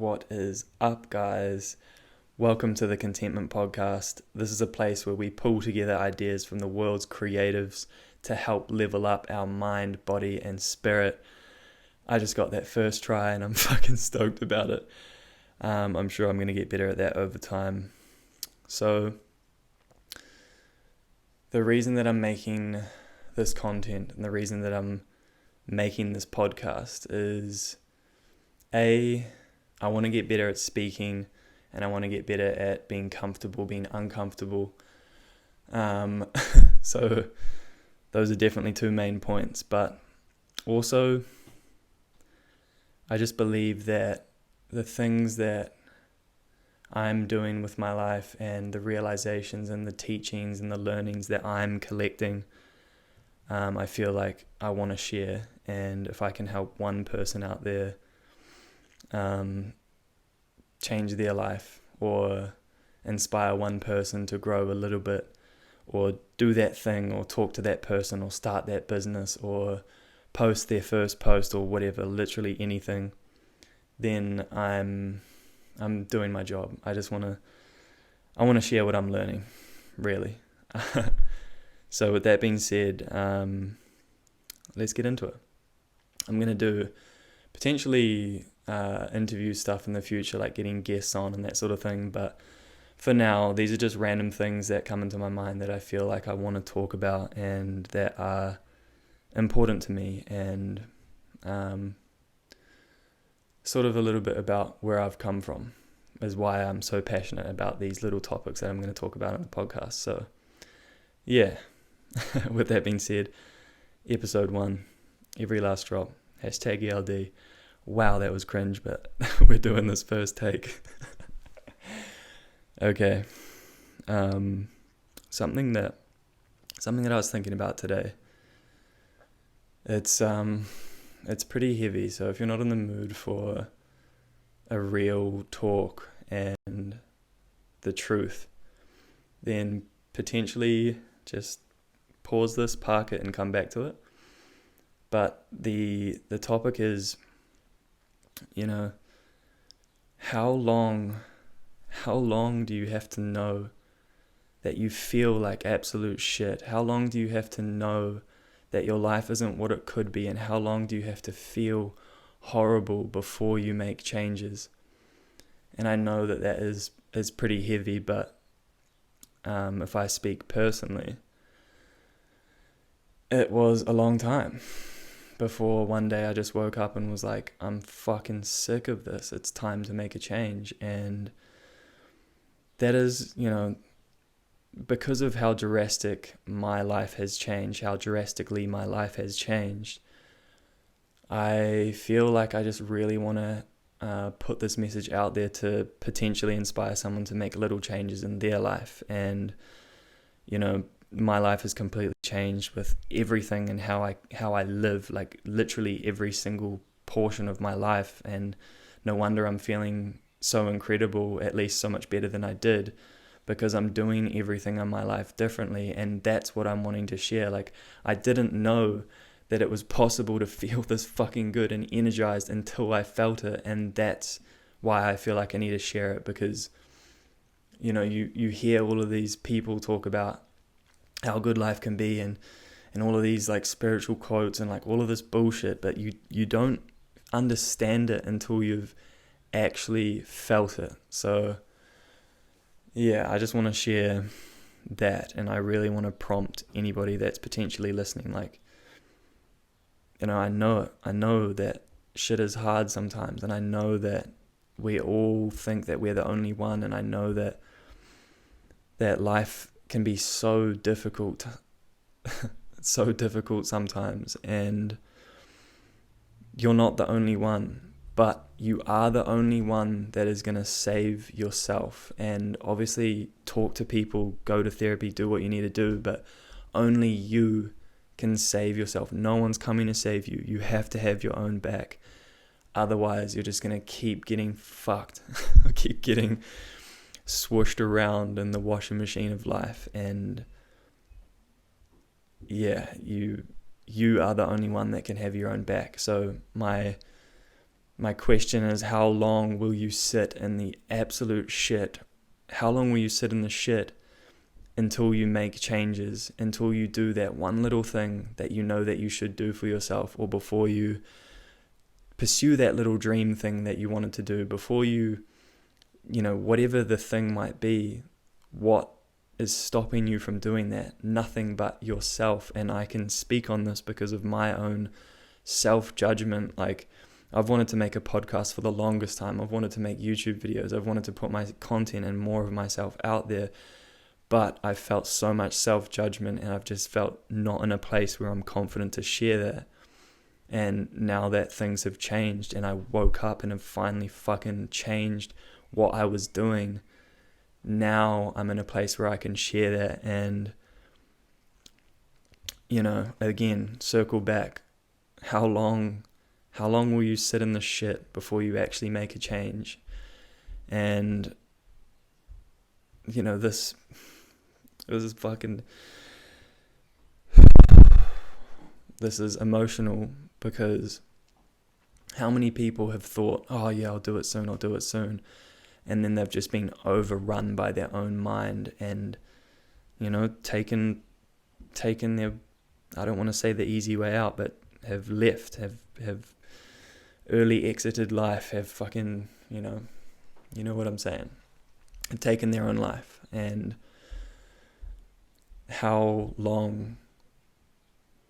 What is up, guys? Welcome to the Contentment Podcast. This is a place where we pull together ideas from the world's creatives to help level up our mind, body, and spirit. I just got that first try and I'm fucking stoked about it. I'm sure I'm going to get better at that over time. So, the reason that I'm making this content and the reason that I'm making this podcast is I want to get better at speaking and I want to get better at being comfortable, being uncomfortable. So those are definitely two main points, but also I just believe that the things that I'm doing with my life and the realizations and the teachings and the learnings that I'm collecting, I feel like I want to share. And if I can help one person out there change their life or inspire one person to grow a little bit or do that thing or talk to that person or start that business or post their first post or whatever, literally anything, then I'm doing my job. I want to share what I'm learning, really. So with that being said, let's get into it. I'm going to do potentially interview stuff in the future, like getting guests on and that sort of thing. But for now, these are just random things that come into my mind that I feel like I want to talk about and that are important to me, and sort of a little bit about where I've come from is why I'm so passionate about these little topics that I'm going to talk about on the podcast. So yeah, with that being said, episode 1, every last drop, #ELD. Wow, that was cringe, but we're doing this first take. Okay. Something that I was thinking about today. It's pretty heavy, so if you're not in the mood for a real talk and the truth, then potentially just pause this, park it, and come back to it. But the topic is, how long do you have to know that you feel like absolute shit? How long do you have to know that your life isn't what it could be? And how long do you have to feel horrible before you make changes? And I know that is pretty heavy, but if I speak personally, it was a long time before one day I just woke up and was like, I'm fucking sick of this. It's time to make a change. And that is, because of how drastic my life has changed, how drastically my life has changed, I feel like I just really want to put this message out there to potentially inspire someone to make little changes in their life. And, my life has completely changed with everything and how I live, like literally every single portion of my life. And no wonder I'm feeling so incredible, at least so much better than I did, because I'm doing everything in my life differently. And that's what I'm wanting to share. Like, I didn't know that it was possible to feel this fucking good and energized until I felt it. And that's why I feel like I need to share it, because you hear all of these people talk about how good life can be and all of these like spiritual quotes and like all of this bullshit, but you don't understand it until you've actually felt it. So yeah, I just want to share that, and I really want to prompt anybody that's potentially listening. Like, I know that shit is hard sometimes, and I know that we all think that we're the only one, and I know that life can be so difficult sometimes, and you're not the only one, but you are the only one that is going to save yourself. And obviously talk to people, go to therapy, do what you need to do, but only you can save yourself. No one's coming to save you. You have to have your own back. Otherwise you're just going to keep getting fucked, keep getting swooshed around in the washing machine of life. And yeah, you are the only one that can have your own back. So my my question is, how long will you sit in the absolute shit? How long will you sit in the shit until you make changes, until you do that one little thing that you know that you should do for yourself, or before you pursue that little dream thing that you wanted to do, before you whatever the thing might be, what is stopping you from doing that? Nothing but yourself. And I can speak on this because of my own self-judgment. Like, I've wanted to make a podcast for the longest time. I've wanted to make YouTube videos. I've wanted to put my content and more of myself out there. But I felt so much self-judgment, and I've just felt not in a place where I'm confident to share that. And now that things have changed, and I woke up and have finally fucking changed what I was doing, now I'm in a place where I can share that. And, again, circle back. How long will you sit in the shit before you actually make a change? And, this is emotional, because how many people have thought, oh yeah, I'll do it soon. And then they've just been overrun by their own mind and, taken their, I don't want to say the easy way out, but have left, have early exited life, have fucking, you know what I'm saying, have taken their own life. And how long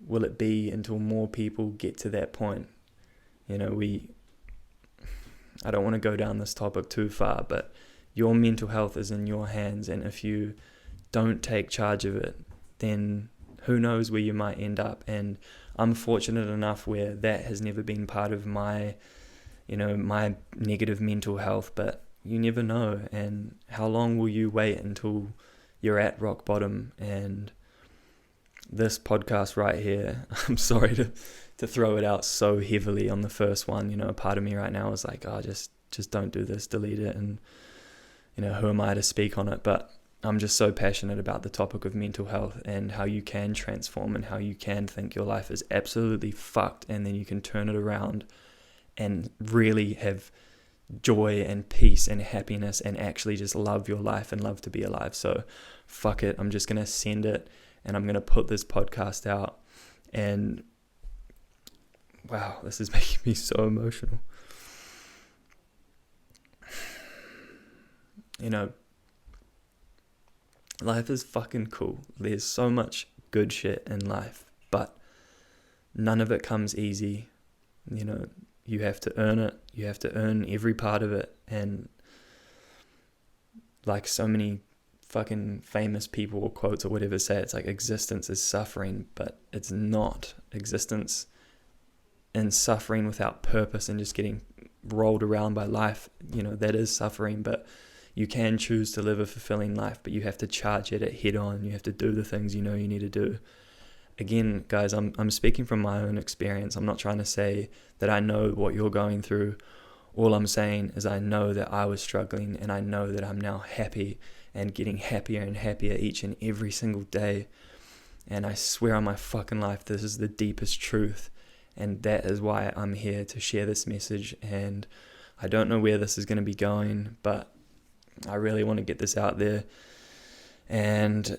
will it be until more people get to that point? I don't want to go down this topic too far, but your mental health is in your hands, and if you don't take charge of it, then who knows where you might end up. And I'm fortunate enough where that has never been part of my negative mental health, but you never know. And how long will you wait until you're at rock bottom? And this podcast right here, I'm sorry to throw it out so heavily on the first one. A part of me right now is like, oh, just don't do this, delete it. And, who am I to speak on it? But I'm just so passionate about the topic of mental health and how you can transform, and how you can think your life is absolutely fucked, and then you can turn it around and really have joy and peace and happiness and actually just love your life and love to be alive. So fuck it. I'm just going to send it, and I'm going to put this podcast out. And wow, this is making me so emotional. Life is fucking cool. There's so much good shit in life, but none of it comes easy. You have to earn it. You have to earn every part of it. And like so many fucking famous people or quotes or whatever say, it's like existence is suffering, but it's not. Existence and suffering without purpose and just getting rolled around by life, that is suffering. But you can choose to live a fulfilling life, but you have to charge at it head on. You have to do the things you need to do. Again, guys, I'm speaking from my own experience. I'm not trying to say that I know what you're going through. All I'm saying is I know that I was struggling, and I know that I'm now happy and getting happier and happier each and every single day. And I swear on my fucking life, this is the deepest truth. And that is why I'm here to share this message. And I don't know where this is going to be going, but I really want to get this out there. And,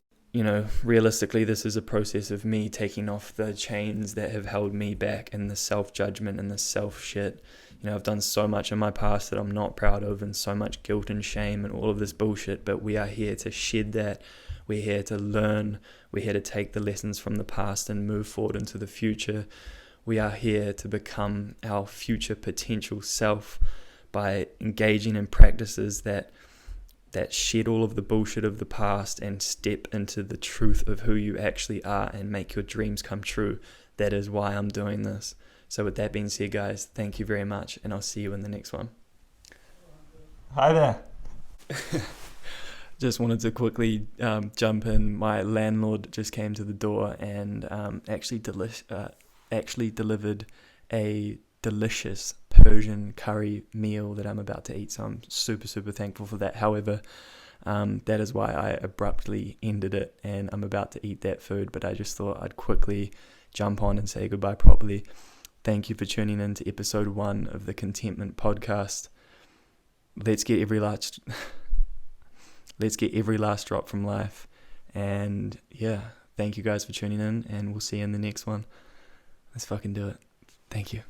realistically, this is a process of me taking off the chains that have held me back, and the self-judgment and the self-shit. I've done so much in my past that I'm not proud of, and so much guilt and shame and all of this bullshit, but we are here to shed that. We're here to learn. We're here to take the lessons from the past and move forward into the future. We are here to become our future potential self by engaging in practices that shed all of the bullshit of the past and step into the truth of who you actually are and make your dreams come true. That is why I'm doing this. So with that being said, guys, thank you very much, and I'll see you in the next one. Hi there. Just wanted to quickly jump in. My landlord just came to the door and actually delivered a delicious Persian curry meal that I'm about to eat. So I'm super, super thankful for that. However, that is why I abruptly ended it, and I'm about to eat that food. But I just thought I'd quickly jump on and say goodbye properly. Thank you for tuning in to episode 1 of the Contentment Podcast. Let's get every last drop from life. And yeah, thank you guys for tuning in, and we'll see you in the next one. Let's fucking do it. Thank you.